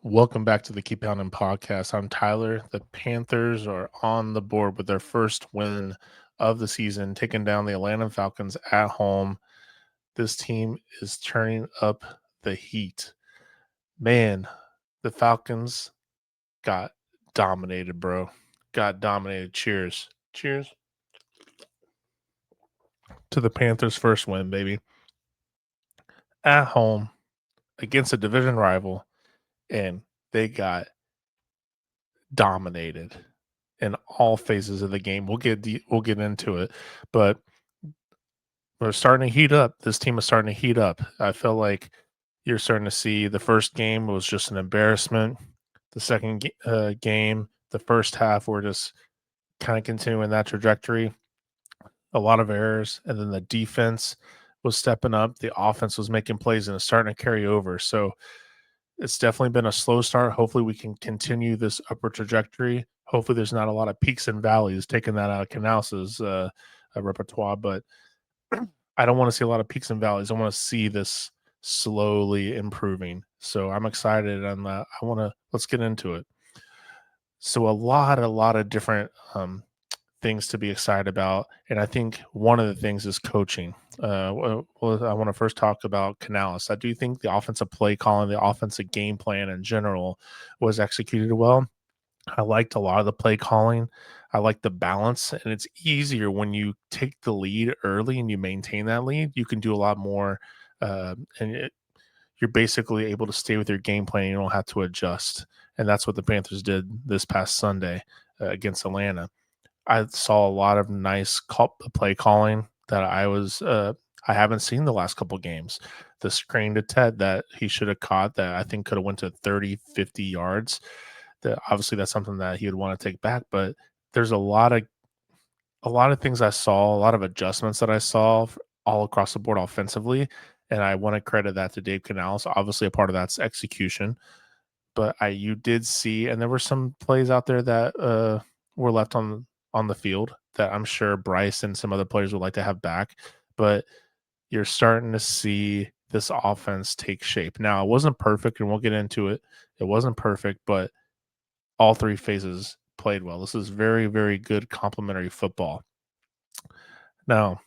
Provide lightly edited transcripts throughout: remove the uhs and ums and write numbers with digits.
Welcome back to the Keep Pounding podcast. I'm Tyler. The Panthers are on the board with their first win of the season, taking down the Atlanta Falcons at home. This team is turning up the heat. Man, the Falcons got dominated, bro. Got dominated. Cheers. Cheers to the Panthers' first win, baby. At home against a division rival, and they got dominated in all phases of the game. We'll get into it, but we're starting to heat up. This team is starting to heat up. I feel like you're starting to see the first game was just an embarrassment. The second game, the first half, we're just kind of continuing that trajectory. A lot of errors, and then the defense was stepping up. The offense was making plays, and it's starting to carry over. So it's definitely been a slow start. Hopefully, we can continue this upward trajectory. Hopefully, there's not a lot of peaks and valleys, taking that out of Canales' repertoire. But I don't want to see a lot of peaks and valleys. I want to see this slowly improving. So I'm excited on that. Let's get into it. So a lot of different things to be excited about, and I think one of the things is coaching. I want to first talk about Canales. I do think the offensive play calling, the offensive game plan in general, was executed well. I liked a lot of the play calling. I like the balance, and it's easier when you take the lead early and you maintain that lead. You can do a lot more, and you're basically able to stay with your game plan. You don't have to adjust, and that's what the Panthers did this past Sunday against Atlanta. I saw a lot of nice play calling that I haven't seen the last couple games. The screen to Ted that he should have caught that I think could have went to 30, 50 yards. Obviously that's something that he would want to take back, but there's a lot of things I saw, a lot of adjustments that I saw all across the board offensively, and I want to credit that to Dave Canales. Obviously, a part of that's execution, but you did see, and there were some plays out there that were left on the field that I'm sure Bryce and some other players would like to have back, but you're starting to see this offense take shape. Now, it wasn't perfect, and we'll get into it. It wasn't perfect, but all three phases played well. This is very, very good complementary football. Now,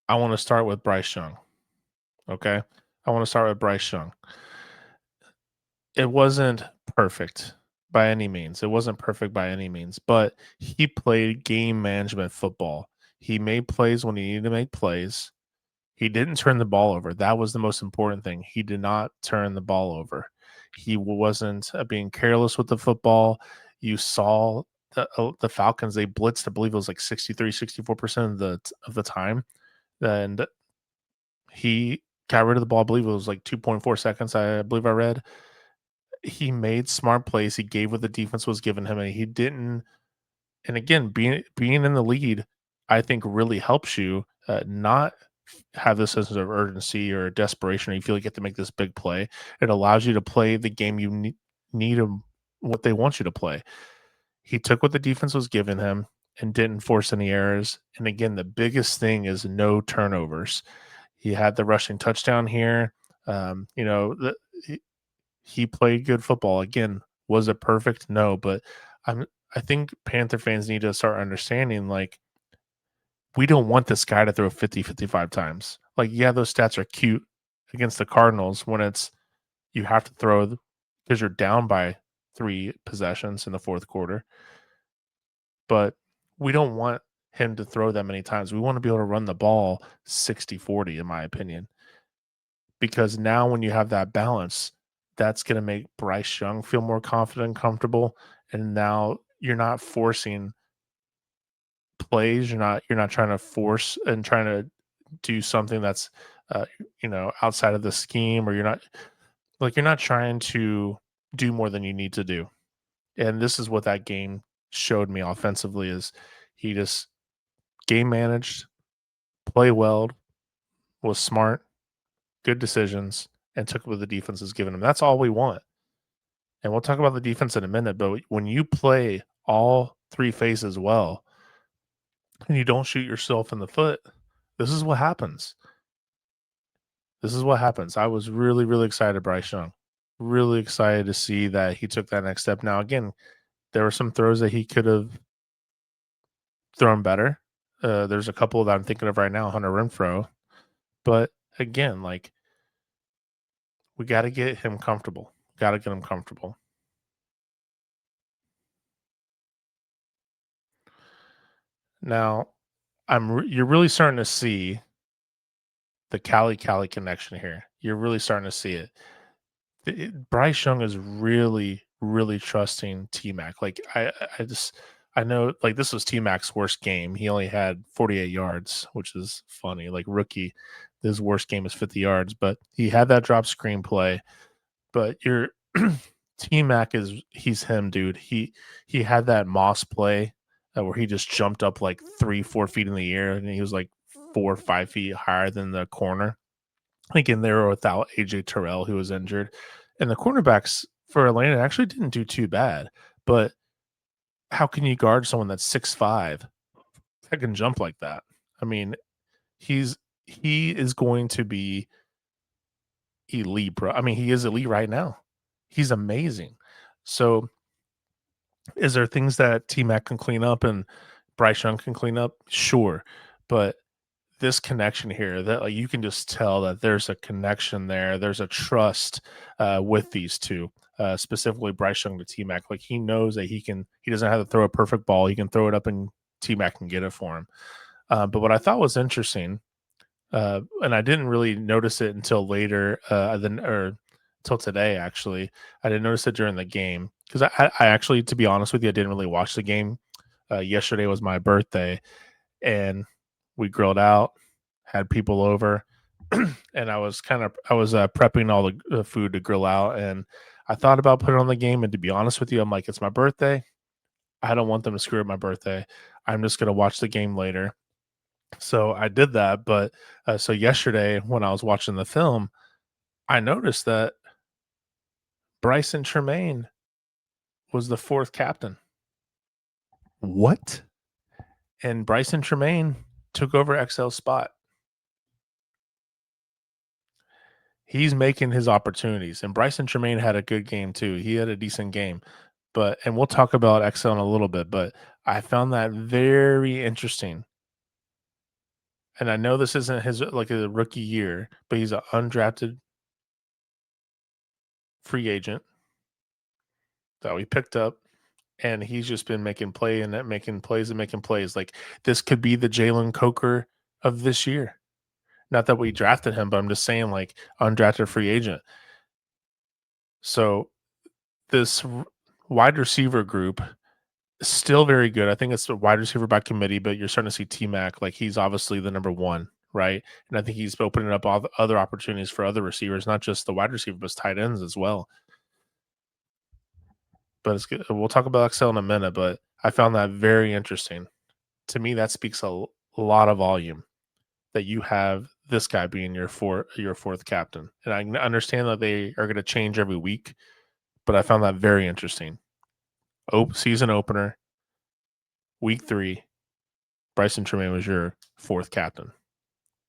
I want to start with Bryce Young. Okay. I want to start with Bryce Young. It wasn't perfect by any means. It wasn't perfect by any means, but he played game management football. He made plays when he needed to make plays. He didn't turn the ball over. That was the most important thing. He did not turn the ball over. He wasn't being careless with the football. You saw the Falcons, they blitzed, I believe it was like 63, 64% of the time. And he got rid of the ball. I believe it was like 2.4 seconds. I believe I read. He made smart plays. He gave what the defense was giving him, and he didn't. And again, being in the lead, I think really helps you not have this sense of urgency or desperation. Or you feel like you have to make this big play. It allows you to play the game you need them what they want you to play. He took what the defense was giving him and didn't force any errors. And again, the biggest thing is no turnovers. He had the rushing touchdown here. You know, he played good football. Again, was it perfect? No, but I think Panther fans need to start understanding like we don't want this guy to throw 50, 55 times. Like, yeah, those stats are cute against the Cardinals when it's you have to throw because you're down by 3 possessions in the fourth quarter. But we don't want him to throw that many times. We want to be able to run the ball 60-40, in my opinion. Because now when you have that balance, that's going to make Bryce Young feel more confident and comfortable. And now you're not forcing plays. You're not trying to force and trying to do something that's outside of the scheme, or you're not trying to do more than you need to do. And this is what that game showed me offensively is he just game managed, play well, was smart, good decisions, and took what the defense is giving him. That's all we want. And we'll talk about the defense in a minute, but when you play all three phases well and you don't shoot yourself in the foot, this is what happens. This is what happens. I was really, really excited, Bryce Young. really excited to see that he took that next step. Now, again, there were some throws that he could have thrown better. There's a couple that I'm thinking of right now, Hunter Renfro. But again, like we got to get him comfortable. Got to get him comfortable. Now, you're really starting to see the Cali connection here. You're really starting to see it. Bryce Young is really, really trusting T Mac. Like I know like this was T Mac's worst game. He only had 48 yards, which is funny. Like rookie, his worst game is 50 yards, but he had that drop screenplay. But you're T Mac he's him, dude. He had that Moss play where he just jumped up like 3, 4 feet in the air, and he was like 4 or 5 feet higher than the corner. Again, they were without AJ Terrell, who was injured, and the cornerbacks for Atlanta actually didn't do too bad. But how can you guard someone that's 6'5" that can jump like that? I mean, he's he is going to be elite, bro. I mean, he is elite right now. He's amazing. So, is there things that T Mac can clean up and Bryce Young can clean up? Sure, but this connection here that like you can just tell that there's a connection there. There's a trust with these two, specifically Bryce Young to T Mac. Like he knows that he doesn't have to throw a perfect ball. He can throw it up and T Mac can get it for him. But what I thought was interesting, and I didn't really notice it until later, than or until today. Actually, I didn't notice it during the game because I actually, to be honest with you, I didn't really watch the game. Yesterday was my birthday, and we grilled out, had people over, and I was prepping all the food to grill out, and I thought about putting on the game. And to be honest with you, I'm like, it's my birthday. I don't want them to screw up my birthday. I'm just gonna watch the game later. So I did that, but so yesterday when I was watching the film, I noticed that Bryson Tremaine was the fourth captain. What? And Bryson Tremaine took over XL's spot. He's making his opportunities, and Bryson Tremaine had a good game too. He had a decent game, but and we'll talk about XL in a little bit, but I found that very interesting. And I know this isn't his like a rookie year, but he's an undrafted free agent that we picked up, and he's just been making plays and making plays. Like this could be the Jalen Coker of this year. Not that we drafted him, but I'm just saying like undrafted free agent. So this wide receiver group is still very good. I think it's a wide receiver by committee, but you're starting to see T Mac like he's obviously the number one, right? And I think he's opening up all the other opportunities for other receivers, not just the wide receiver, but tight ends as well. But it's good. We'll talk about Excel in a minute, but I found that very interesting. To me, that speaks a lot of volume that you have this guy being your fourth captain. And I understand that they are going to change every week, but I found that very interesting. Season opener, week 3, Bryson Tremaine was your fourth captain.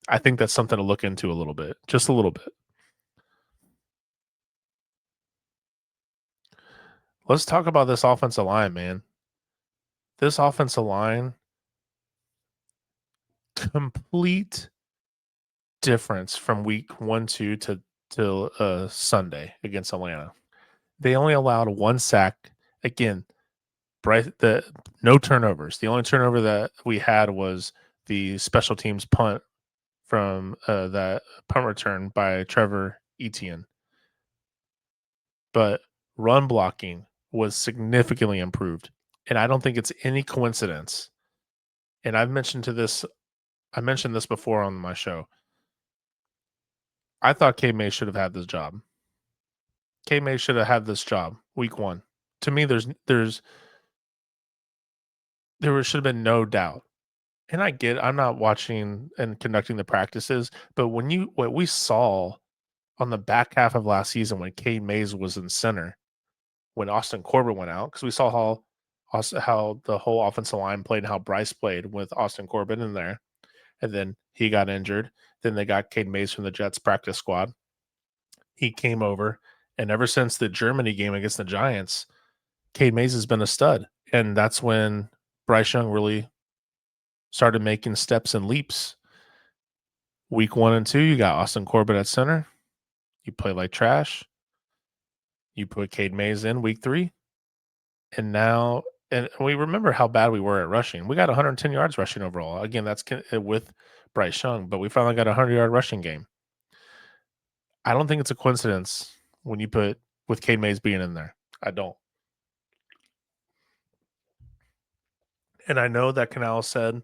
I think that's something to look into a little bit, just a little bit. Let's talk about this offensive line, man. This offensive line, complete difference from week 1, 2 to till Sunday against Atlanta. They only allowed 1 sack. Again, the no turnovers. The only turnover that we had was the special teams punt from that punt return by Trevor Etienne. But run blocking was significantly improved. And I don't think it's any coincidence. And I mentioned this before on my show. I thought K May should have had this job. K May should have had this job week 1. To me, there should have been no doubt. And I'm not watching and conducting the practices, but what we saw on the back half of last season when Cade Mays was in center, when Austin Corbett went out, because we saw how the whole offensive line played and how Bryce played with Austin Corbett in there, and then he got injured. Then they got Cade Mays from the Jets practice squad. He came over And ever since the Germany game against the Giants, Cade Mays has been a stud. And that's when Bryce Young really started making steps and leaps. Week 1 and 2, you got Austin Corbett at center. You play like trash. You put Cade Mays in week 3. And now, and we remember how bad we were at rushing. We got 110 yards rushing overall. Again, that's with Bryce Young, but we finally got a 100-yard rushing game. I don't think it's a coincidence when you put with Cade Mays being in there. I don't. And I know that Canal said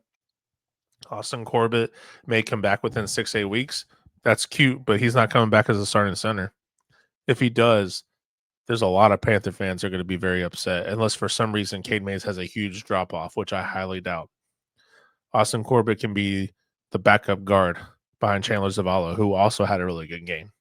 Austin Corbett may come back within 6-8 weeks. That's cute, but he's not coming back as a starting center. If he does, there's a lot of Panther fans that are going to be very upset, unless for some reason Cade Mays has a huge drop off, which I highly doubt. Austin Corbett can be the backup guard behind Chandler Zavala, who also had a really good game.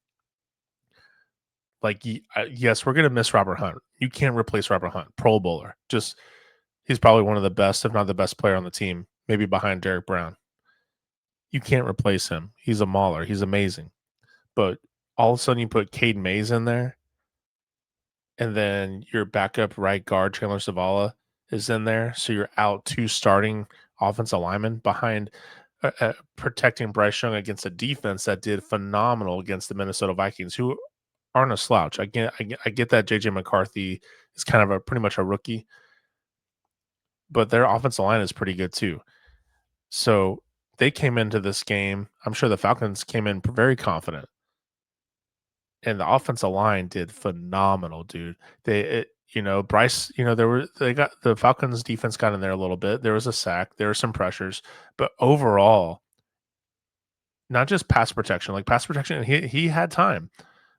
Like, yes, we're going to miss Robert Hunt. You can't replace Robert Hunt, Pro Bowler. He's probably one of the best, if not the best player on the team, maybe behind Derek Brown. You can't replace him. He's a mauler. He's amazing. But all of a sudden you put Cade Mays in there, and then your backup right guard, Chandler Zavala, is in there. So you're out 2 starting offensive linemen behind protecting Bryce Young against a defense that did phenomenal against the Minnesota Vikings, who aren't a slouch. I get that JJ McCarthy is kind of pretty much a rookie, but their offensive line is pretty good too. So they came into this game. I'm sure the Falcons came in very confident, and the offensive line did phenomenal, dude. Bryce, they got the Falcons defense got in there a little bit. There was a sack, there were some pressures, but overall, not just pass protection, like pass protection, he had time,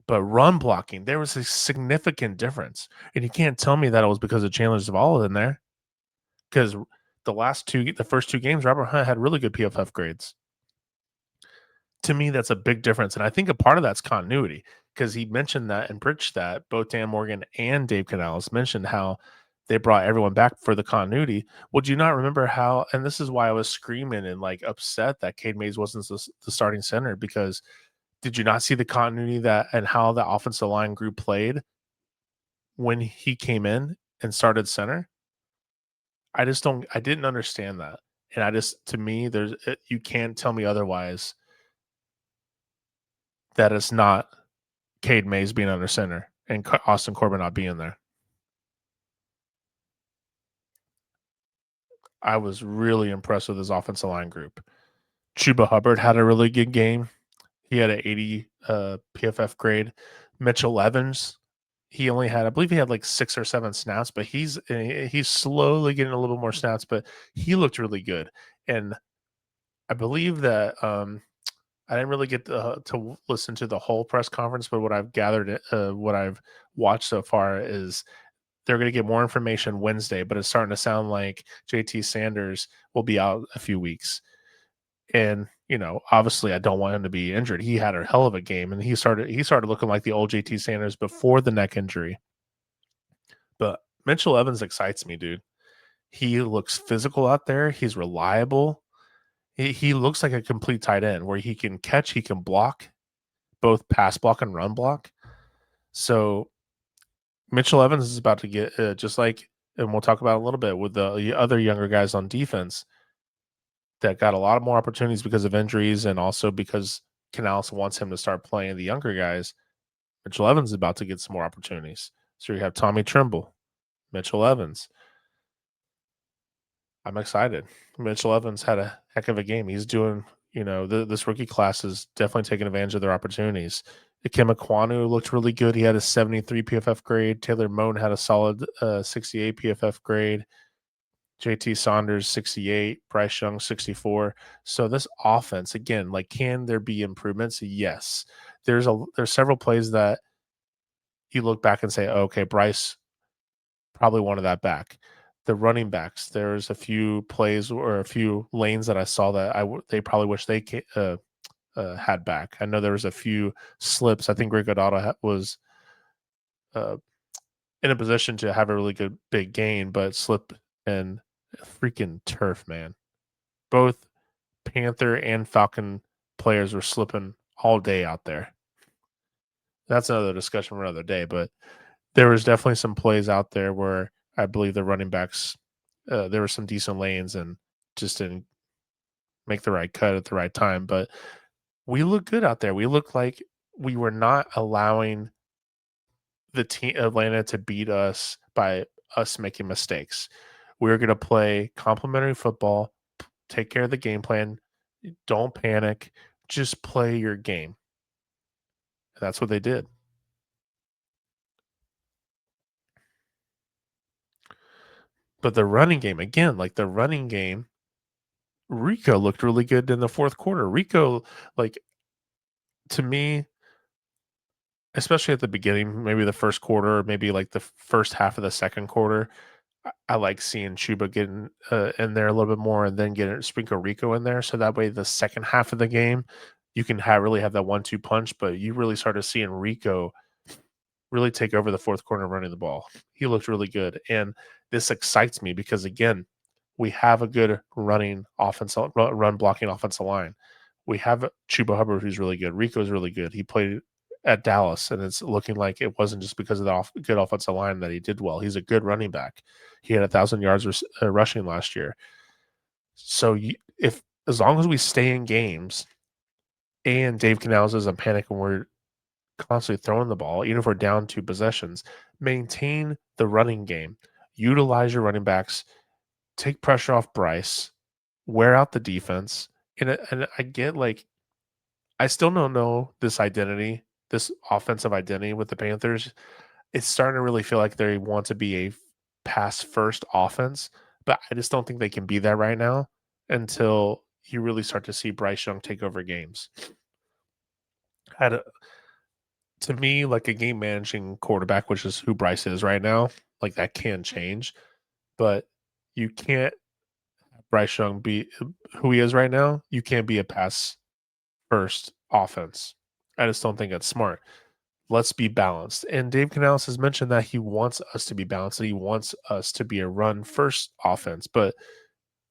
but run blocking, there was a significant difference. And you can't tell me that it was because of Chandler Zavala in there, because the first 2 games, Robert Hunt had really good PFF grades. To me, that's a big difference. And I think a part of that's continuity, because he mentioned that and preached that both Dan Morgan and Dave Canales mentioned how they brought everyone back for the continuity. Well, do you not remember how? And this is why I was screaming and like upset that Cade Mays wasn't the starting center, because did you not see the continuity that and how the offensive line group played when he came in and started center? I didn't understand that. And to me, you can't tell me otherwise that it's not Cade Mays being under center and Austin Corbett not being there. I was really impressed with his offensive line group. Chuba Hubbard had a really good game. He had an 80 PFF grade. Mitchell Evans, I believe he had like 6 or 7 snaps, but he's slowly getting a little more snaps, but he looked really good. And I believe that I didn't really get to listen to the whole press conference, but what I've gathered, what I've watched so far is they're going to get more information Wednesday, but it's starting to sound like JT Sanders will be out a few weeks. And, obviously I don't want him to be injured. He had a hell of a game, and he started looking like the old JT Sanders before the neck injury. But Mitchell Evans excites me, dude. He looks physical out there. He's reliable. He looks like a complete tight end where he can catch, he can block, both pass block and run block. So Mitchell Evans is about to get just like, and we'll talk about it a little bit with the other younger guys on defense that got a lot more opportunities because of injuries, and also because Canales wants him to start playing the younger guys. Mitchell Evans is about to get some more opportunities. So you have Tommy Trimble, Mitchell Evans. I'm excited. Mitchell Evans had a heck of a game. He's doing, this rookie class is definitely taking advantage of their opportunities. Ikem Ekwonu looked really good. He had a 73 PFF grade. Taylor Moan had a solid 68 PFF grade. JT Saunders 68, Bryce Young 64. So this offense, again, like, can there be improvements? Yes. There's several plays that you look back and say, oh, okay, Bryce probably wanted that back. The running backs, there's a few plays or a few lanes that I saw that they probably wish they had back. I know there was a few slips. I think Greg Goddard was in a position to have a really good big gain, but slip and freaking turf, man. Both Panther and Falcon players were slipping all day out there. That's another discussion for another day, but there was definitely some plays out there where I believe the running backs, there were some decent lanes and just didn't make the right cut at the right time, but we look good out there. We look like we were not allowing the team Atlanta to beat us by us making mistakes. We were going to play complementary football, take care of the game plan, don't panic, just play your game. And that's what they did. But the running game, again, like the running game, Rico looked really good in the fourth quarter. Rico, like to me, especially at the beginning, maybe the first quarter, maybe like the first half of the second quarter, I like seeing Chuba getting in there a little bit more, and then getting sprinkle Rico in there, so that way the second half of the game, you can really have that 1-2 punch. But you really started seeing Rico really take over the fourth quarter running the ball. He looked really good, and this excites me because again, we have a good running offensive run blocking offensive line. We have Chuba Hubbard, who's really good. Rico's really good. He played at Dallas, and it's looking like it wasn't just because of the good offensive line that he did well. He's a good running back. He had 1,000 yards rushing last year. So if as long as we stay in games and Dave Canales isn't panicking, we're constantly throwing the ball, even if we're down 2 possessions, maintain the running game, utilize your running backs, take pressure off Bryce, wear out the defense. And I get like, I still don't know this identity, this offensive identity with the Panthers. It's starting to really feel like they want to be a pass first offense, but I just don't think they can be that right now until you really start to see Bryce Young take over games. Had a, to me, like a game managing quarterback, which is who Bryce is right now, like that can change, but you can't Bryce Young be who he is right now. You can't be a pass first offense. I just don't think that's smart. Let's be balanced. And Dave Canales has mentioned that he wants us to be balanced and he wants us to be a run first offense. But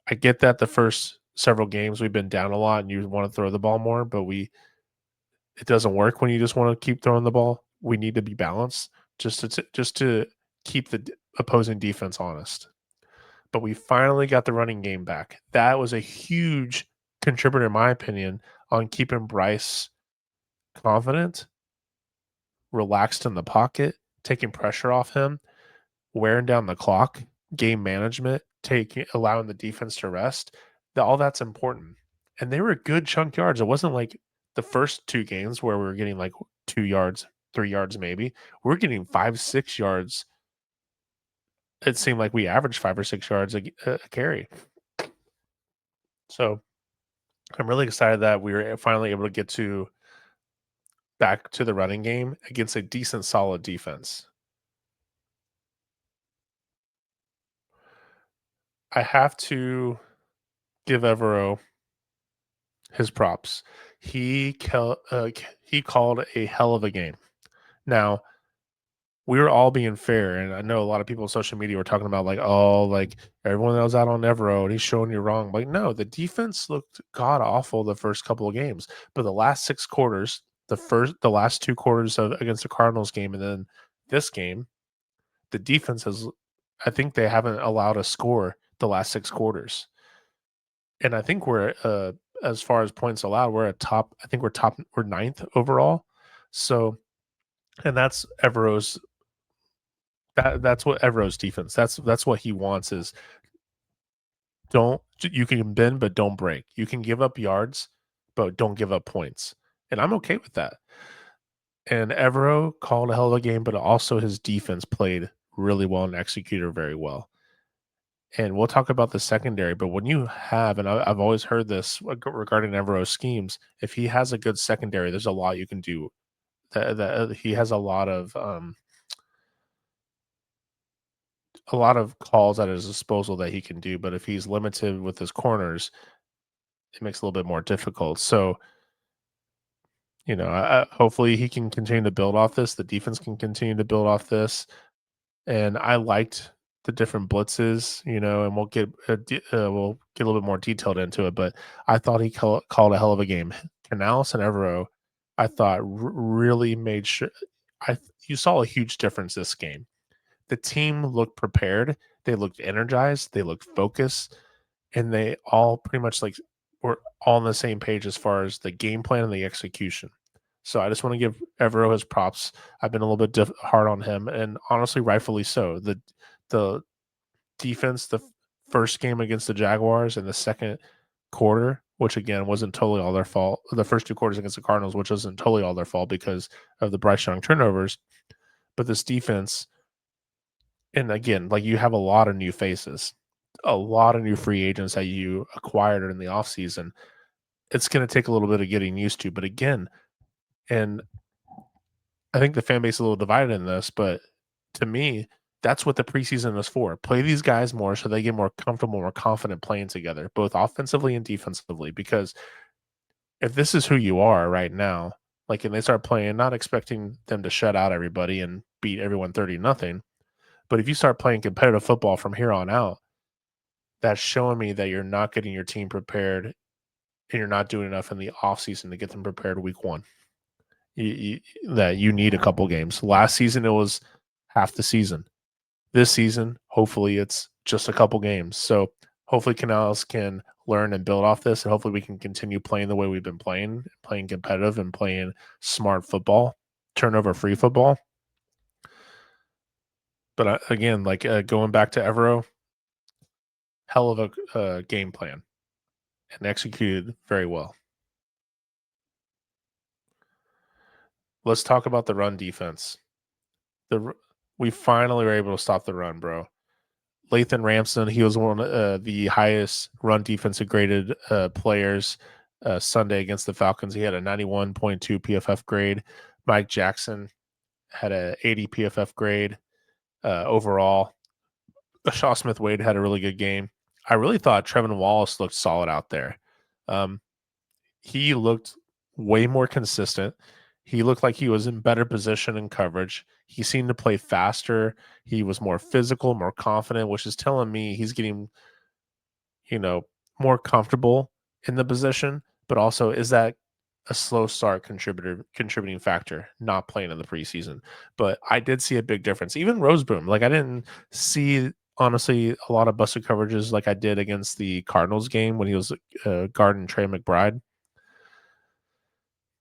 I get that the first several games we've been down a lot and you want to throw the ball more, but it doesn't work when you just want to keep throwing the ball. We need to be balanced just to keep the opposing defense honest. But we finally got the running game back. That was a huge contributor, in my opinion, on keeping Bryce confident, relaxed in the pocket, taking pressure off him, wearing down the clock, game management, allowing the defense to rest. All that's important. And they were good chunk yards. It wasn't like the first 2 games where we were getting like 2 yards, 3 yards maybe. We're getting 5, 6 yards. It seemed like we averaged 5 or 6 yards a carry. So I'm really excited that we were finally able to get back to the running game against a decent, solid defense. I have to give Evero his props. He called a hell of a game. Now, we were all being fair, and I know a lot of people on social media were talking about like, oh, like everyone that was out on Evero and he's showing you wrong. Like, no, the defense looked god awful the first couple of games, but the last 6 quarters, the last 2 quarters against the Cardinals game, and then this game, the defense has. I think they haven't allowed a score the last 6 quarters, and I think we're as far as points allowed, we're at top. I think we're ninth overall. So, and that's what Evero's defense. That's what he wants is don't you can bend but don't break. You can give up yards, but don't give up points. And I'm okay with that. And Evero called a hell of a game, but also his defense played really well and executed very well. And we'll talk about the secondary, but when you have, and I've always heard this regarding Evero's schemes, if he has a good secondary, there's a lot you can do. That he has a lot of calls at his disposal that he can do, but if he's limited with his corners, it makes it a little bit more difficult. So, hopefully he can continue to build off this. The defense can continue to build off this. And I liked the different blitzes, and we'll get a little bit more detailed into it. But I thought he called a hell of a game. Canales and Evero, I thought really made sure you saw a huge difference this game. The team looked prepared, they looked energized, they looked focused, and they all pretty much like were all on the same page as far as the game plan and the execution. So I just want to give Evero his props. I've been a little bit hard on him, and honestly, rightfully so. The defense, first game against the Jaguars and the second quarter, which again wasn't totally all their fault. The first two quarters against the Cardinals, which wasn't totally all their fault because of the Bryce Young turnovers. But this defense, and again, like you have a lot of new faces, a lot of new free agents that you acquired in the offseason. It's going to take a little bit of getting used to. But again, and I think the fan base is a little divided in this, but to me, that's what the preseason is for. Play these guys more so they get more comfortable, more confident playing together, both offensively and defensively. Because if this is who you are right now, like, and they start playing, not expecting them to shut out everybody and beat everyone 30-0, but if you start playing competitive football from here on out, that's showing me that you're not getting your team prepared and you're not doing enough in the offseason to get them prepared week one. That you need a couple games. Last season, it was half the season. This season, hopefully, it's just a couple games. So hopefully Canales can learn and build off this, and hopefully we can continue playing the way we've been playing competitive and playing smart football, turnover-free football. But again, like going back to Evero, hell of a game plan and executed very well. Let's talk about the run defense. We finally were able to stop the run, bro. Lathan Ramsden, he was one of the highest run defensive graded players Sunday against the Falcons. He had a 91.2 PFF grade. Mike Jackson had a 80 PFF grade overall. Shaw Smith Wade had a really good game. I really thought Trevin Wallace looked solid out there. He looked way more consistent. He looked like he was in better position in coverage. He seemed to play faster. He was more physical, more confident, which is telling me he's getting, more comfortable in the position. But also, is that a slow start contributing factor, not playing in the preseason? But I did see a big difference. Even Roseboom, like I didn't see honestly a lot of busted coverages like I did against the Cardinals game when he was guarding Trey McBride.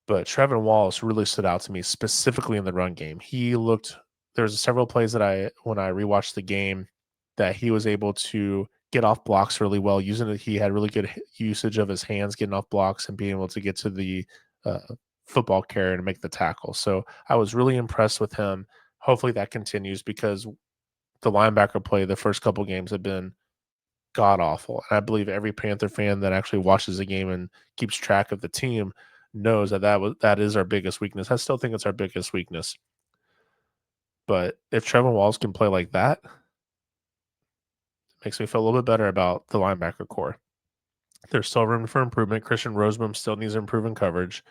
But Trevin Wallace really stood out to me specifically in the run game. There's several plays that when I rewatched the game, that he was able to get off blocks really well. Using it, he had really good usage of his hands, getting off blocks and being able to get to the uh, football carrier and make the tackle. So I was really impressed with him. Hopefully that continues because the linebacker play the first couple games have been god awful. And I believe every Panther fan that actually watches the game and keeps track of the team knows that is our biggest weakness. I still think it's our biggest weakness. But if Trevor Wallace can play like that, it makes me feel a little bit better about the linebacker core. There's still room for improvement. Christian Roseboom still needs to improve in coverage.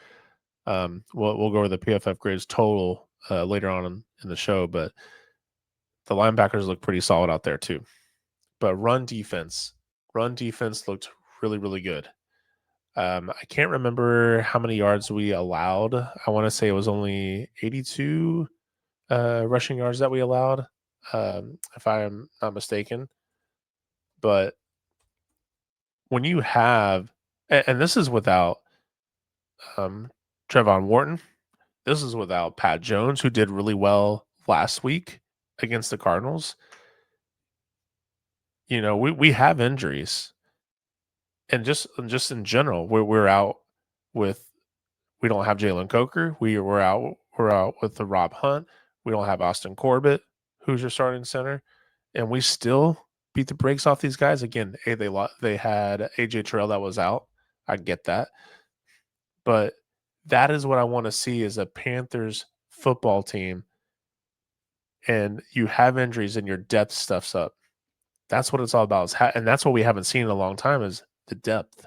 We'll go over the PFF grades total later on in the show, but the linebackers look pretty solid out there too. But run defense looked really, really good. I can't remember how many yards we allowed. I want to say it was only 82 rushing yards that we allowed, if I am not mistaken. But when you have, and this is without Trevon Wharton, this is without Pat Jones, who did really well last week against the Cardinals. We have injuries, and just in general, we're out with. We don't have Jalen Coker. We're out with the Rob Hunt. We don't have Austin Corbett, who's your starting center, and we still beat the brakes off these guys. Again, they had AJ Terrell that was out. I get that, but that is what I want to see is a Panthers football team, and you have injuries and your depth stuffs up. That's what it's all about, and that's what we haven't seen in a long time is the depth.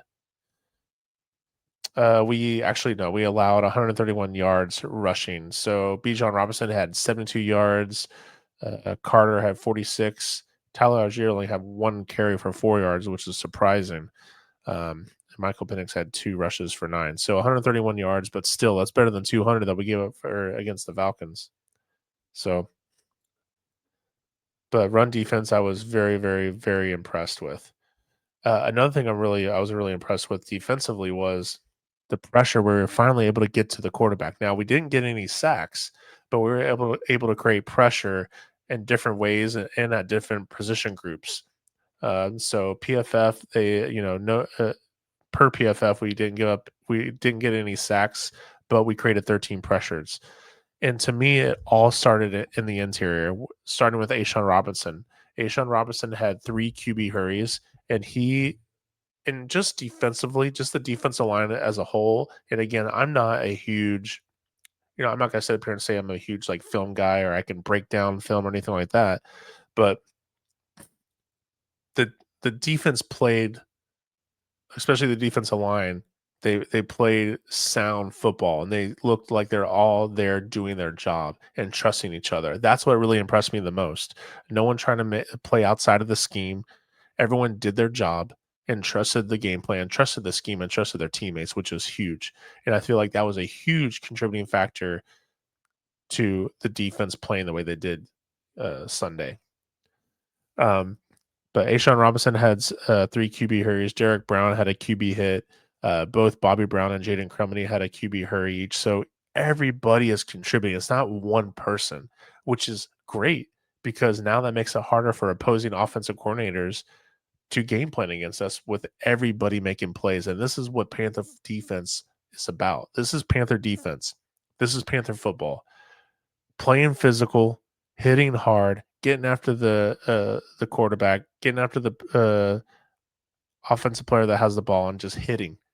We allowed 131 yards rushing. So Bijan Robinson had 72 yards. Carter had 46. Tyler Algier only had one carry for 4 yards, which is surprising. Michael Penix had 2 rushes for 9. So 131 yards, but still, that's better than 200 that we gave up against the Falcons. So, but run defense, I was very, very, very impressed with. Another thing I was really impressed with defensively was the pressure we were finally able to get to the quarterback. Now we didn't get any sacks, but we were able to create pressure in different ways and at different position groups. So PFF, they no per PFF we didn't get any sacks, but we created 13 pressures. And to me, it all started in the interior, starting with Ashawn Robinson. Ashawn Robinson had 3 QB hurries, and just defensively, just the defensive line as a whole. And again, I'm not a huge, I'm not gonna sit up here and say I'm a huge like film guy or I can break down film or anything like that. But the the defense played, especially the defensive line, they played sound football and they looked like they're all there doing their job and trusting each other. That's what really impressed me the most. No one trying to play outside of the scheme. Everyone did their job and trusted the game plan, trusted the scheme, and trusted their teammates, which was huge. And I feel like that was a huge contributing factor to the defense playing the way they did Sunday. Um, but Ashawn Robinson had 3 QB hurries. Derek Brown had a QB hit. Both Bobby Brown and Jaden Crumedy had a QB hurry each. So everybody is contributing. It's not one person, which is great because now that makes it harder for opposing offensive coordinators to game plan against us with everybody making plays. And this is what Panther defense is about. This is Panther defense. This is Panther football. Playing physical, hitting hard, getting after the quarterback, getting after the offensive player that has the ball, and just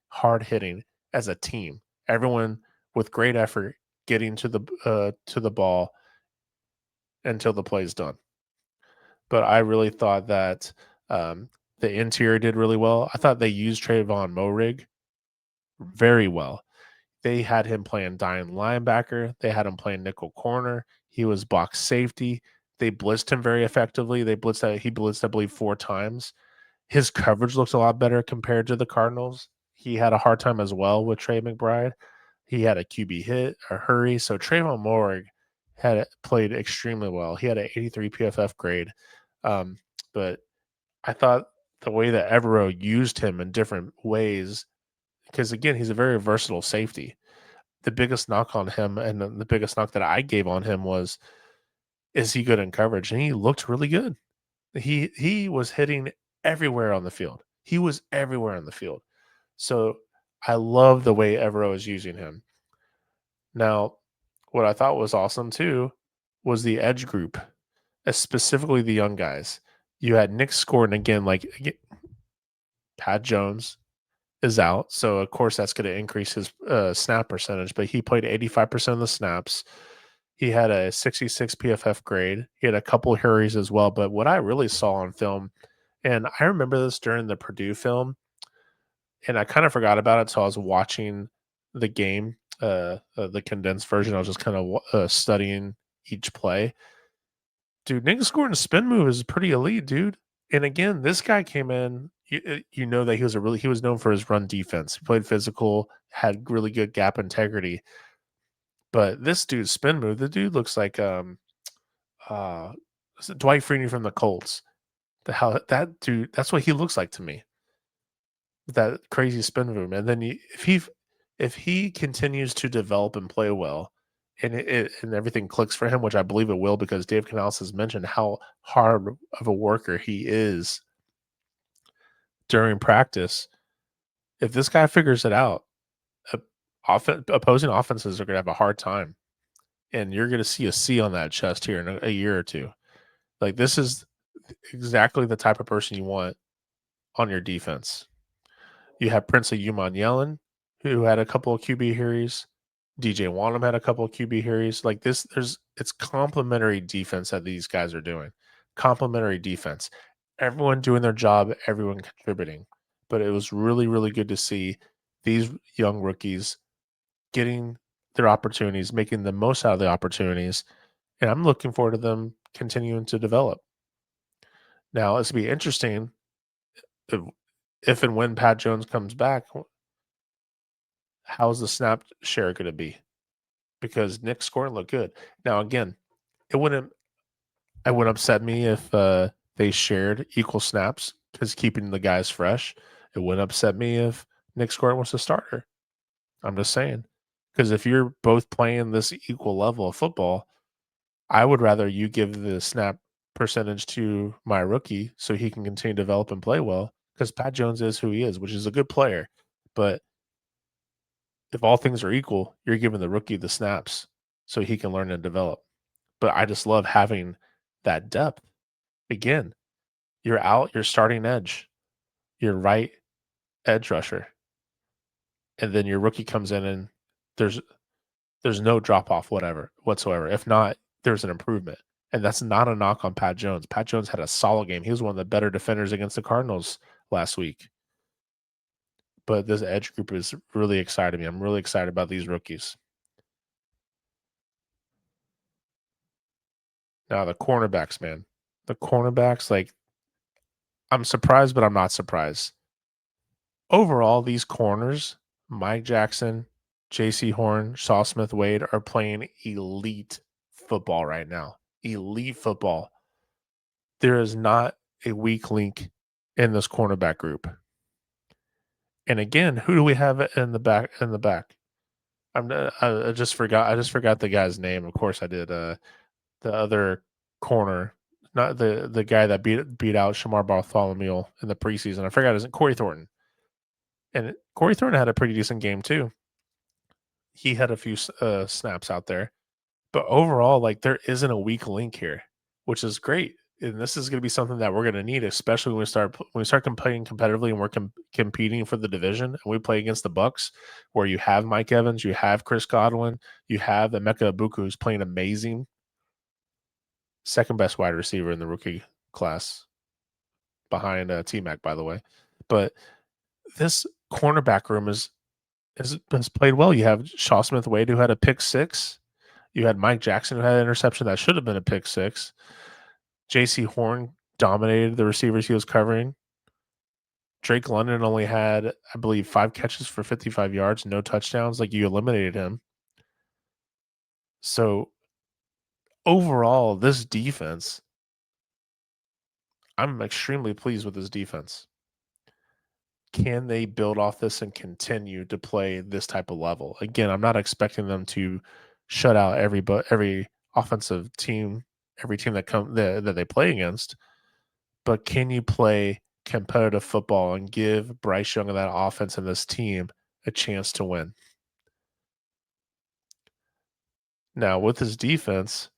hard hitting as a team. Everyone with great effort getting to the ball until the play is done. But I really thought that the interior did really well. I thought they used Trayvon Moehrig very well. They had him playing dime linebacker. They had him playing nickel corner. He was box safety. They blitzed him very effectively. He blitzed, I believe, 4 times. His coverage looks a lot better compared to the Cardinals. He had a hard time as well with Trey McBride. He had a QB hit, a hurry. So Trayvon Moehrig had played extremely well. He had an 83 PFF grade. Um, but I thought the way that Evero used him in different ways, because again, he's a very versatile safety. The biggest knock on him and the biggest knock that I gave on him was, is he good in coverage? And he looked really good. He was hitting everywhere on the field. He was everywhere on the field. So I love the way Evero is using him. Now, what I thought was awesome too was the edge group, specifically the young guys. You had Nick Scourton again, Pat Jones is out, so of course that's going to increase his snap percentage. But he played 85% of the snaps. He had a 66 PFF grade. He had a couple hurries as well. But what I really saw on film, and I remember this during the Purdue film, and I kind of forgot about it, so I was watching the game, the condensed version. I was just kind of studying each play. Dude, Nick Scourton's spin move is pretty elite, dude. And again, this guy came in. You know that he was known for his run defense. He played physical, had really good gap integrity. But this dude's spin move, the dude looks like uh is it Dwight Freeney from the Colts. The how that dude, that's what he looks like to me. That crazy spin move. And then if he continues to develop and play well, and and everything clicks for him, which I believe it will, because Dave Canales has mentioned how hard of a worker he is during practice. If this guy figures it out, uh, opposing offenses are going to have a hard time, and you're going to see a C on that chest here in a year or two. Like, this is exactly the type of person you want on your defense. You have Prince of Uman Yellen, who had a couple of QB hurries. DJ Wanham had a couple of QB hurries. Like this, it's complementary defense that these guys are doing. Complementary defense. Everyone doing their job, everyone contributing. But it was really, really good to see these young rookies getting their opportunities, making the most out of the opportunities. And I'm looking forward to them continuing to develop. Now, it's going to be interesting if and when Pat Jones comes back. How's the snap share going to be? Because Nick Scourton looked good. Now, again, It wouldn't it would upset me if they shared equal snaps because keeping the guys fresh. It wouldn't upset me if Nick Squirt was the starter. I'm just saying. Because if you're both playing this equal level of football, I would rather you give the snap percentage to my rookie so he can continue to develop and play well. Because Pat Jones is who he is, which is a good player. But if all things are equal, you're giving the rookie the snaps so he can learn and develop. But I just love having that depth. Again, you're out, you're starting edge, your right edge rusher, and then your rookie comes in and there's there's no drop off whatsoever. If not, there's an improvement. And that's not a knock on Pat Jones. Pat Jones had a solid game. He was one of the better defenders against the Cardinals last week. But this edge group is really exciting me. I'm really excited about these rookies. Now the cornerbacks, man. The cornerbacks, like I'm surprised, but I'm not surprised. Overall, these corners, Mike Jackson, JC Horn, Shaw Smith Wade, are playing elite football right now. Elite football. There is not a weak link in this cornerback group. And again, who do we have in the back? In the back, I just forgot. I just forgot the guy's name. Of course, I did. The other corner, not the guy that beat out Shamar Bartholomew in the preseason. I forgot his Corey Thornton. And Corey Thornton had a pretty decent game too. He had a few snaps out there, but overall, like there isn't a weak link here, which is great. And this is going to be something that we're going to need, especially when we start competing competitively and we're competing for the division and we play against the Bucks, where you have Mike Evans, you have Chris Godwin, you have Emeka Ibuku who's playing amazing, second best wide receiver in the rookie class behind T Mac, by the way. But this cornerback room has played well. You have Shaw Smith Wade who had a pick six. You had Mike Jackson who had an interception that should have been a pick six. J.C. Horn dominated the receivers he was covering. Drake London only had, I believe, 5 catches for 55 yards, no touchdowns. Like you eliminated him. So overall, this defense, I'm extremely pleased with this defense. Can they build off this and continue to play this type of level? Again, I'm not expecting them to shut out every offensive team, every team that they play against. But can you play competitive football and give Bryce Young and that offense and this team a chance to win? Now, with his defense,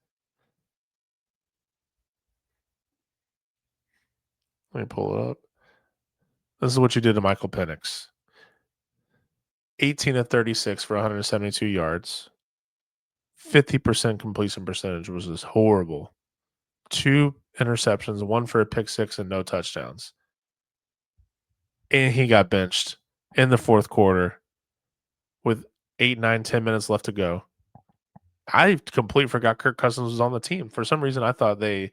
let me pull it up. This is what you did to Michael Penix. 18 of 36 for 172 yards. 50% completion percentage was just horrible. 2 interceptions, 1 for a pick six and no touchdowns. And he got benched in the fourth quarter with 8, 9, 10 minutes left to go. I completely forgot Kirk Cousins was on the team. For some reason, I thought they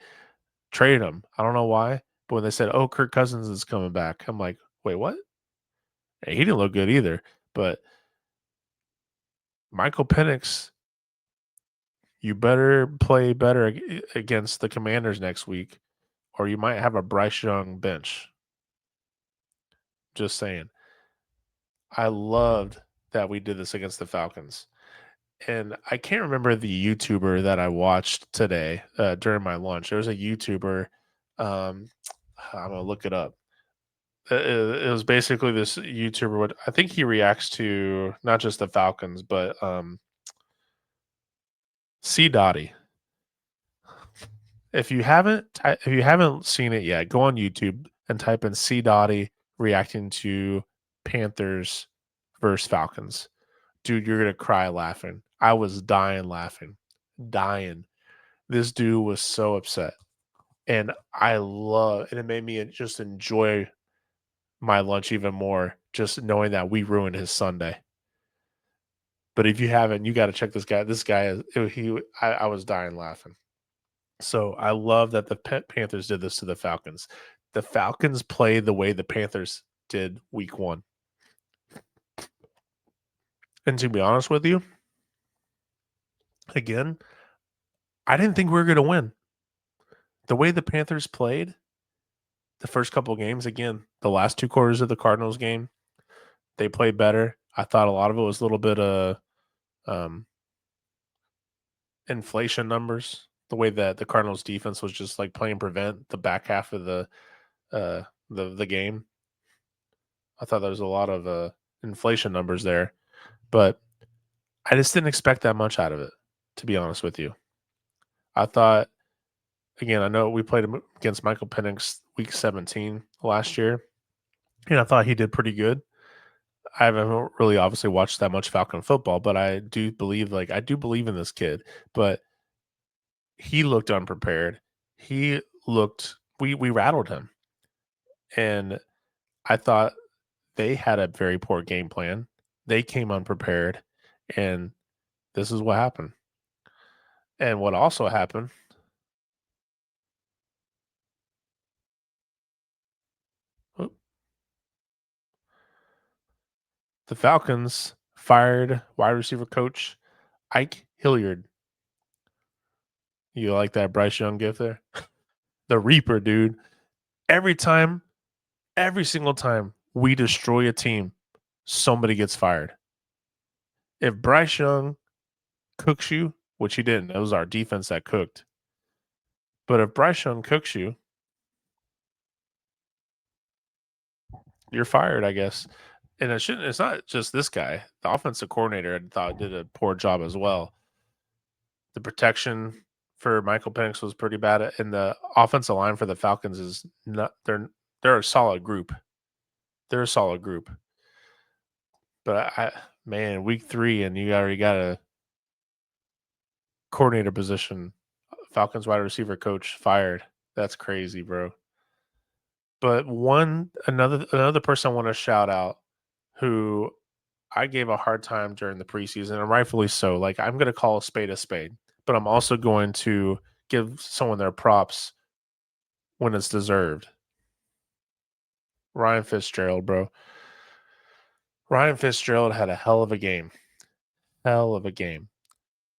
traded him. I don't know why. But when they said, "Oh, Kirk Cousins is coming back," I'm like, "Wait, what?" And he didn't look good either. But Michael Penix, you better play better against the Commanders next week, or you might have a Bryce Young bench. Just saying. I loved that we did this against the Falcons. And I can't remember the YouTuber that I watched today during my lunch. There was a YouTuber. Um, I'm gonna look it up. It was basically this YouTuber. I think he reacts to not just the Falcons, but C Dotty. If you haven't seen it yet, go on YouTube and type in C Dotty reacting to Panthers versus Falcons. Dude, you're gonna cry laughing. I was dying laughing, dying. This dude was so upset, and and it made me just enjoy my lunch even more, just knowing that we ruined his Sunday. But if you haven't, you got to check this guy. This guy is I was dying laughing. So I love that the Panthers did this to the Falcons. The Falcons played the way the Panthers did week 1. And to be honest with you, again, I didn't think we were going to win. The way the Panthers played the first couple of games, again, the last 2 quarters of the Cardinals game, they played better. I thought a lot of it was a little bit of um, inflation numbers. The way that the Cardinals defense was just like playing prevent the back half of uh the game. I thought there was a lot of inflation numbers there, but I just didn't expect that much out of it, to be honest with you. I thought again, I know we played against Michael Penix week 17 last year, and I thought he did pretty good. I haven't really obviously watched that much Falcon football, but I do believe in this kid, but he looked unprepared. He looked we rattled him. And I thought they had a very poor game plan. They came unprepared, and this is what happened. And what also happened, oop, the Falcons fired wide receiver coach Ike Hilliard. You like that Bryce Young gift there? The Reaper, dude. Every time, every single time we destroy a team, somebody gets fired. If Bryce Young cooks you, which he didn't, it was our defense that cooked. But if Bryce Young cooks you, you're fired, I guess. And it's not just this guy. The offensive coordinator I thought did a poor job as well. The protection for Michael Penix was pretty bad, and the offensive line for the Falcons is not they're a solid group. They're a solid group. But man, week 3 and you already got a coordinator position, Falcons wide receiver coach fired. That's crazy, bro. But another person I want to shout out who I gave a hard time during the preseason, and rightfully so. Like, I'm going to call a spade, but I'm also going to give someone their props when it's deserved. Ryan Fitzgerald, bro. Ryan Fitzgerald had a hell of a game. Hell of a game.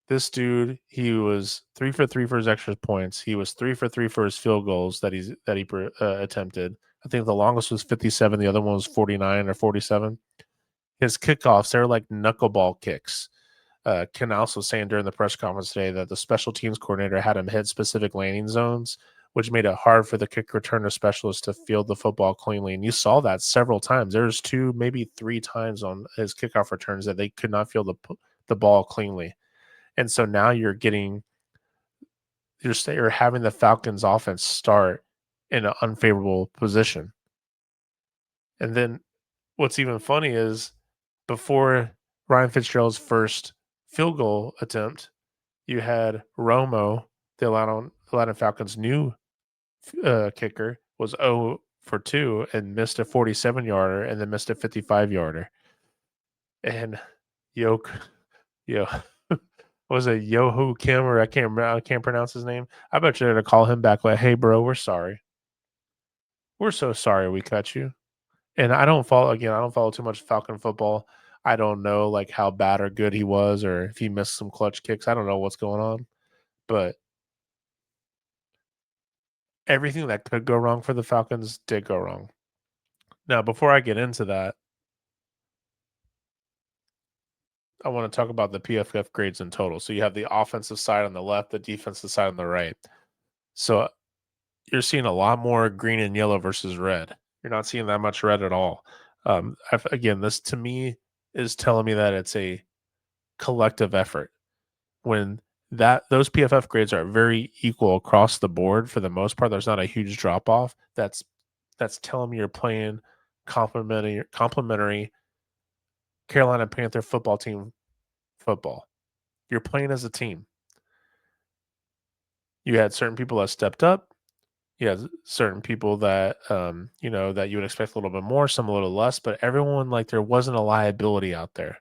This dude, he was 3 for 3 for his extra points. He was 3 for 3 for his field goals that he attempted. I think the longest was 57. The other one was 49 or 47. His kickoffs, they're like knuckleball kicks. Ken also saying during the press conference today that the special teams coordinator had him hit specific landing zones, which made it hard for the kick returner specialist to field the football cleanly. And you saw that several times. There's 2, maybe 3 times on his kickoff returns that they could not field the ball cleanly. And so now you're having the Falcons offense start in an unfavorable position. And then what's even funny is before Ryan Fitzgerald's first field goal attempt, you had Romo, the Atlanta Falcons' new kicker, was 0 for 2 and missed a 47-yarder and then missed a 55-yarder. And yo, yo, was it Yoho Kim or I can't pronounce his name. I bet you're gonna call him back like, "Hey, bro, we're sorry. We're so sorry we cut you." And I don't follow too much Falcon football. I don't know like how bad or good he was or if he missed some clutch kicks. I don't know what's going on, but everything that could go wrong for the Falcons did go wrong. Now, before I get into that, I want to talk about the PFF grades in total. So you have the offensive side on the left, the defensive side on the right. So you're seeing a lot more green and yellow versus red. You're not seeing that much red at all. Again, this to me is telling me that it's a collective effort. When those PFF grades are very equal across the board for the most part, there's not a huge drop off. That's telling me you're playing complimentary Carolina Panther football team football. You're playing as a team. You had certain people that stepped up. You had certain people that that you would expect a little bit more, some a little less, but everyone like there wasn't a liability out there.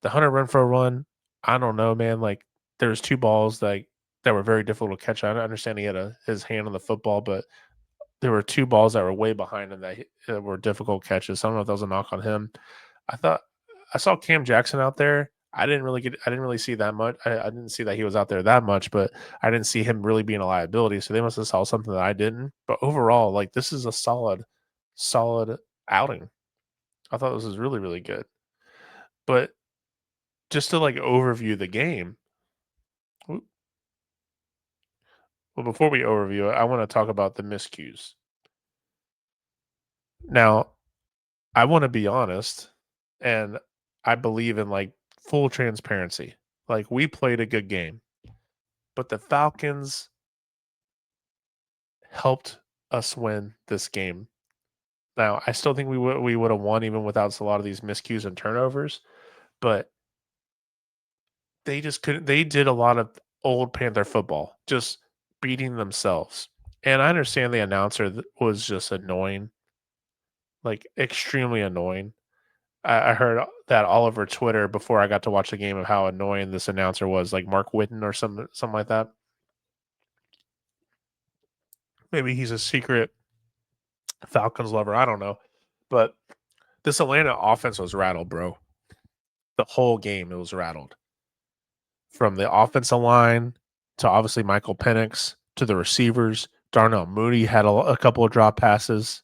The Hunter Renfro run, I don't know, man. Like there's 2 balls that were very difficult to catch. I understand he had his hand on the football, but there were 2 balls that were way behind him that were difficult catches. So I don't know if that was a knock on him. I thought I saw Cam Jackson out there. I didn't really see that much. I didn't see that he was out there that much, but I didn't see him really being a liability. So they must have saw something that I didn't. But overall, like this is a solid outing. I thought this was really, really good. But just to like overview the game, w- well, before we overview it, I want to talk about the miscues. Now, I want to be honest, and I believe in like full transparency. Like we played a good game, but the Falcons helped us win this game. Now, I still think we would have won even without a lot of these miscues and turnovers, but they just couldn't. They did a lot of old Panther football, just beating themselves. And I understand the announcer was just annoying, like extremely annoying. I heard that all over Twitter before I got to watch the game of how annoying this announcer was, like Mark Whitten or something like that. Maybe he's a secret Falcons lover. I don't know, but this Atlanta offense was rattled, bro. The whole game it was rattled from the offensive line to obviously Michael Penix to the receivers. Darnell Mooney had a couple of drop passes.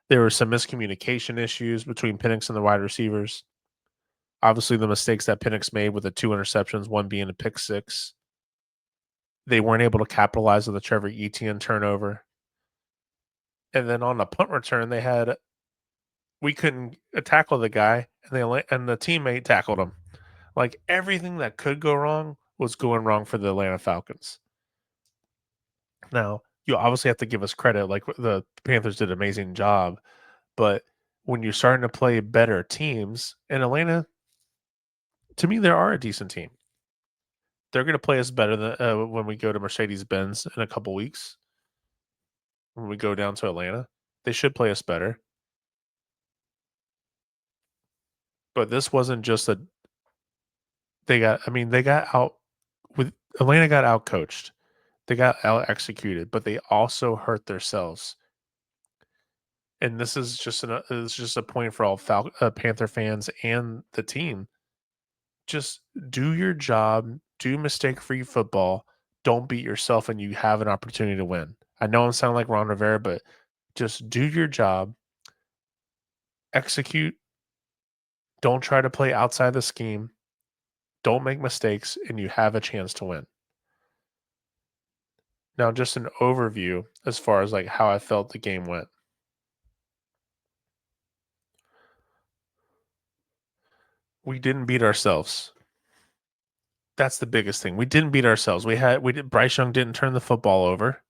There were some miscommunication issues between Penix and the wide receivers. Obviously, the mistakes that Penix made with the two interceptions, one being a pick six. They weren't able to capitalize on the Trevor Etienne turnover. And then on the punt return, we couldn't tackle the guy, and the teammate tackled him. Like everything that could go wrong was going wrong for the Atlanta Falcons. Now, you obviously have to give us credit. Like the Panthers did an amazing job, but when you're starting to play better teams, and Atlanta, to me, they are a decent team. They're going to play us better than when we go to Mercedes Benz in a couple weeks. When we go down to Atlanta, they should play us better. But this wasn't just a they got out with Atlanta got out coached. They got out executed, but they also hurt themselves. And this is just a point for all Panther fans and the team. Just do your job, do mistake-free football. Don't beat yourself, and you have an opportunity to win. I know I'm sounding like Ron Rivera, but just do your job, execute. Don't try to play outside the scheme. Don't make mistakes, and you have a chance to win. Now, just an overview as far as like how I felt the game went. We didn't beat ourselves. That's the biggest thing. We didn't beat ourselves. We did Bryce Young didn't turn the football over.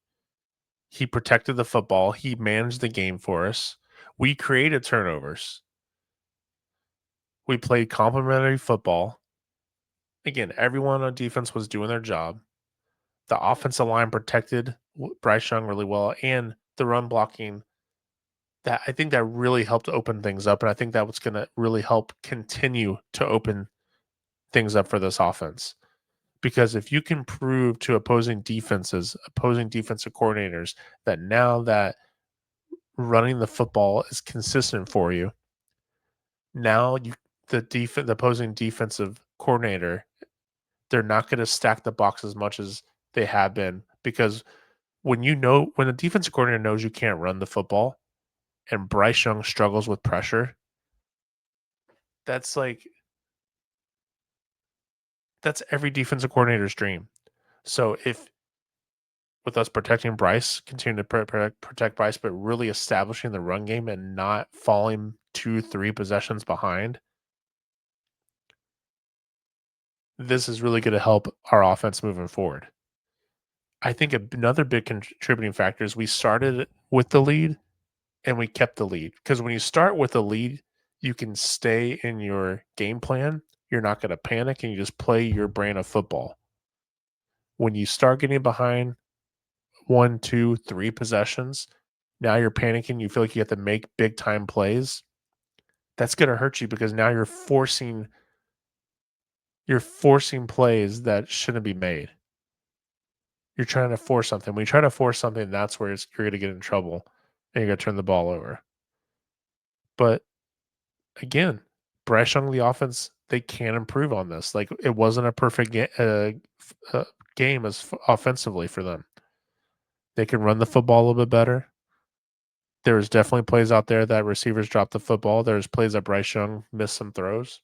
He protected the football. He managed the game for us. We created turnovers. We played complementary football. Again, everyone on defense was doing their job. The offensive line protected Bryce Young really well, and the run blocking that I think that really helped open things up, and I think that was going to really help continue to open things up for this offense. Because if you can prove to opposing defensive coordinators that now that running the football is consistent for you, now the opposing defensive coordinator, they're not going to stack the box as much as they have been because when the defensive coordinator knows you can't run the football and Bryce Young struggles with pressure, that's like that's every defensive coordinator's dream. So if with us protecting Bryce, continue to protect Bryce, but really establishing the run game and not falling 2, 3 possessions behind, this is really going to help our offense moving forward. I think another big contributing factor is we started with the lead and we kept the lead because when you start with a lead, you can stay in your game plan. You're not going to panic and you just play your brand of football. When you start getting behind 1, 2, 3 possessions, now you're panicking. You feel like you have to make big time plays. That's going to hurt you because now you're forcing plays that shouldn't be made. You're trying to force something. When you try to force something, that's where you're going to get in trouble and you're going to turn the ball over. But again, Bryce Young, they can improve on this. Like, it wasn't a perfect game offensively for them. They can run the football a little bit better. There was definitely plays out there that receivers dropped the football. There's plays that Bryce Young missed some throws.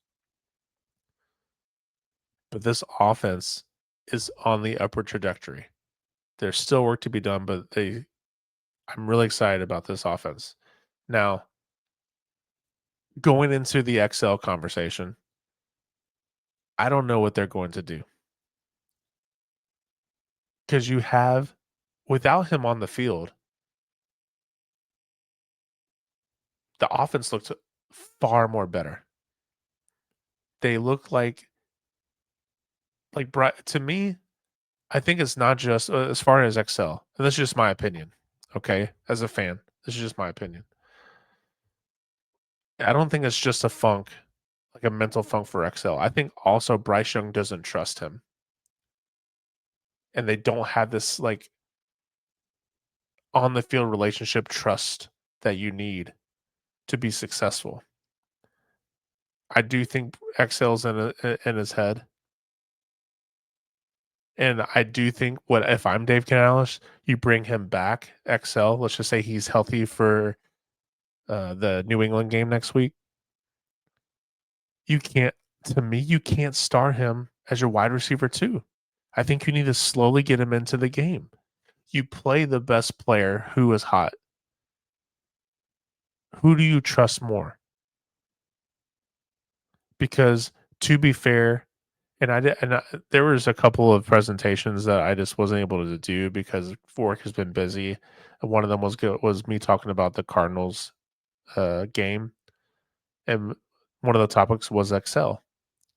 But this offense is on the upward trajectory. There's still work to be done, but I'm really excited about this offense. Now, going into the XL conversation, I don't know what they're going to do. Because without him on the field, the offense looked far more better. They look to me, I think it's not just as far as XL, and this is just my opinion, okay? As a fan, this is just my opinion. I don't think it's just like a mental funk for XL. I think also Bryce Young doesn't trust him. And they don't have this like on the field relationship trust that you need to be successful. I do think XL's in his head. And I do think what if I'm Dave Canales, you bring him back XL. Let's just say he's healthy for the New England game next week. You can't, to me, you can't start him as your wide receiver too. I think you need to slowly get him into the game. You play the best player who is hot. Who do you trust more? Because to be fair, there was a couple of presentations that I just wasn't able to do because work has been busy. And one of them was me talking about the Cardinals game, and one of the topics was XL.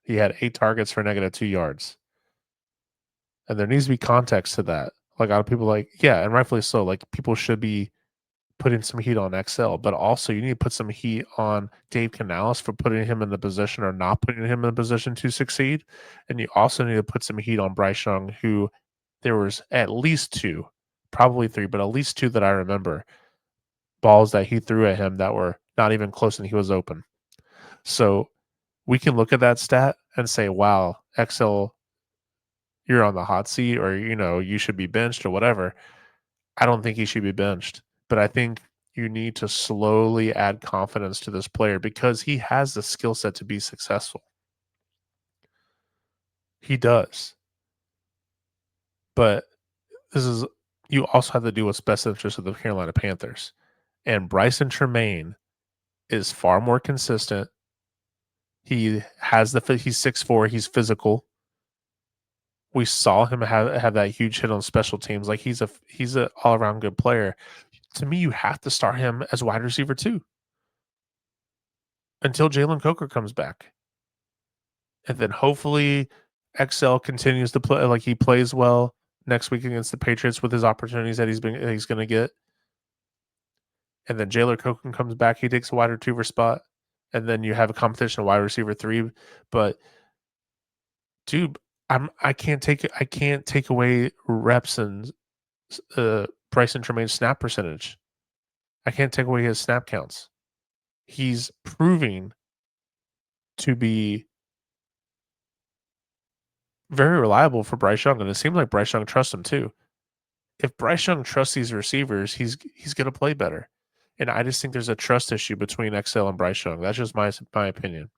He had 8 targets for -2 yards, and there needs to be context to that. Like a lot of people, yeah, and rightfully so. Like people should be putting some heat on XL, but also you need to put some heat on Dave Canales for putting him in the position or not putting him in a position to succeed. And you also need to put some heat on Bryce Young, who there was at least 2, probably 3, but at least 2 that I remember balls that he threw at him that were not even close and he was open. So we can look at that stat and say, wow, XL, you're on the hot seat, or, you should be benched or whatever. I don't think he should be benched, but I think you need to slowly add confidence to this player because he has the skill set to be successful. He does. But you also have to do what's best interest of the Carolina Panthers. And Bryson Tremaine is far more consistent. He's 6'4", he's physical. We saw him have that huge hit on special teams. Like he's a all around good player. To me, you have to start him as wide receiver too until Jalen Coker comes back, and then hopefully XL continues to play like he plays well next week against the Patriots with his opportunities that he's going to get, and then Jalen Coker comes back, he takes a wide receiver spot, and then you have a competition of wide receiver 3. But dude, I can't take away reps and Bryson Tremaine's snap percentage. I can't take away his snap counts. He's proving to be very reliable for Bryce Young, and it seems like Bryce Young trusts him too. If Bryce Young trusts these receivers, he's going to play better. And I just think there's a trust issue between XL and Bryce Young. That's just my opinion.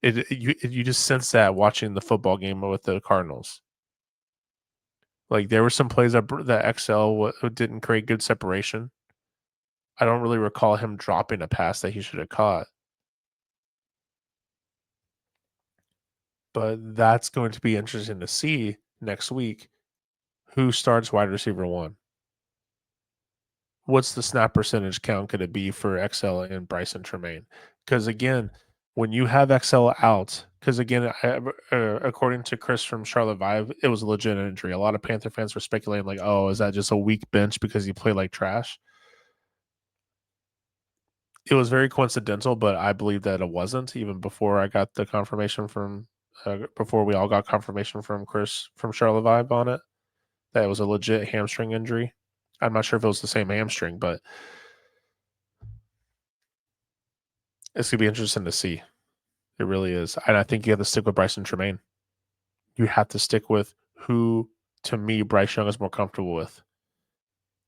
You just sense that watching the football game with the Cardinals. Like there were some plays that XL didn't create good separation. I don't really recall him dropping a pass that he should have caught. But that's going to be interesting to see next week. Who starts wide receiver 1? What's the snap percentage count going to be for XL and Bryson Tremaine? Because again, when you have XL out, because again, according to Chris from Charlotte Vibe, it was a legit injury. A lot of Panther fans were speculating, like, oh, is that just a weak bench because he played like trash? It was very coincidental, but I believe that it wasn't even before I got the confirmation before we all got confirmation from Chris from Charlotte Vibe on it, that it was a legit hamstring injury. I'm not sure if it was the same hamstring, but it's going to be interesting to see. It really is. And I think you have to stick with Bryson Tremaine. You have to stick with who, to me, Bryce Young is more comfortable with.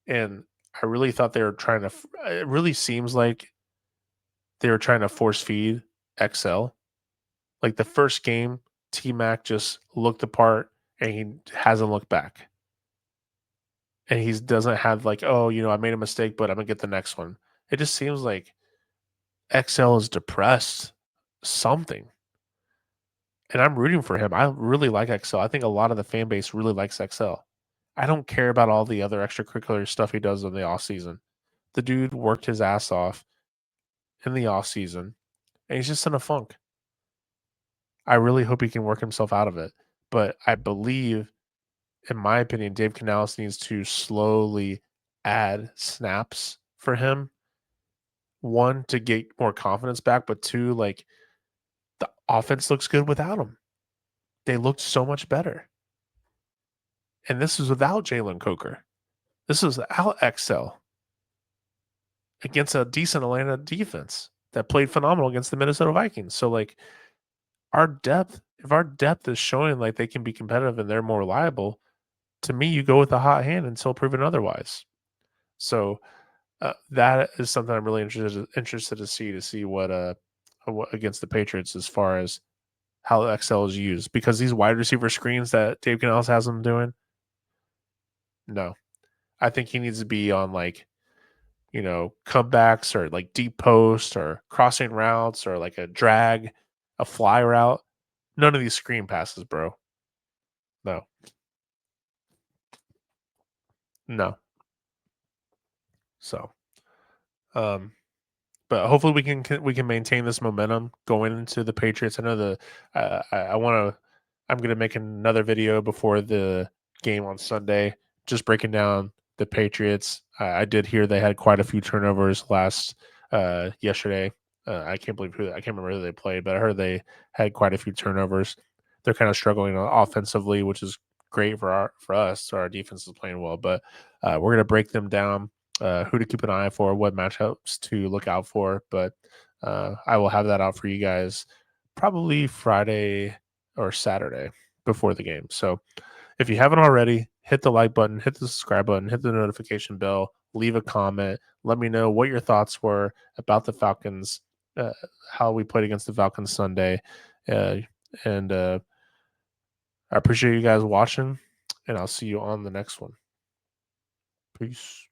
And I really thought they were trying to. It really seems like they were trying to force feed XL. Like the first game, T Mac just looked apart and he hasn't looked back. And he doesn't have like, oh, I made a mistake, but I'm gonna get the next one. It just seems like XL is depressed, something. And I'm rooting for him. I really like XL. I think a lot of the fan base really likes XL. I don't care about all the other extracurricular stuff he does in the off season. The dude worked his ass off in the off season, and he's just in a funk. I really hope he can work himself out of it. But I believe, in my opinion, Dave Canales needs to slowly add snaps for him. One, to get more confidence back, but two, like the offense looks good without him. They looked so much better. And this is without Jalen Coker. This is without XL against a decent Atlanta defense that played phenomenal against the Minnesota Vikings. So like if our depth is showing like they can be competitive and they're more reliable, to me, you go with the hot hand until proven otherwise. So that is something I'm really interested to see what against the Patriots as far as how XL is used, because these wide receiver screens that Dave Canales has them doing, no, I think he needs to be on like cutbacks or like deep post or crossing routes or like a drag, a fly route. None of these screen passes, bro. No, no. So, um, but hopefully we can maintain this momentum going into the Patriots. I know I want to. I'm gonna make another video before the game on Sunday, just breaking down the Patriots. I did hear they had quite a few turnovers yesterday. I can't remember who they played, but I heard they had quite a few turnovers. They're kind of struggling offensively, which is great for us. So our defense is playing well, but we're gonna break them down. Who to keep an eye for, what matchups to look out for. But I will have that out for you guys probably Friday or Saturday before the game. So if you haven't already, hit the like button, hit the subscribe button, hit the notification bell, leave a comment. Let me know what your thoughts were about the Falcons, how we played against the Falcons Sunday. Uh, and I appreciate you guys watching, and I'll see you on the next one. Peace.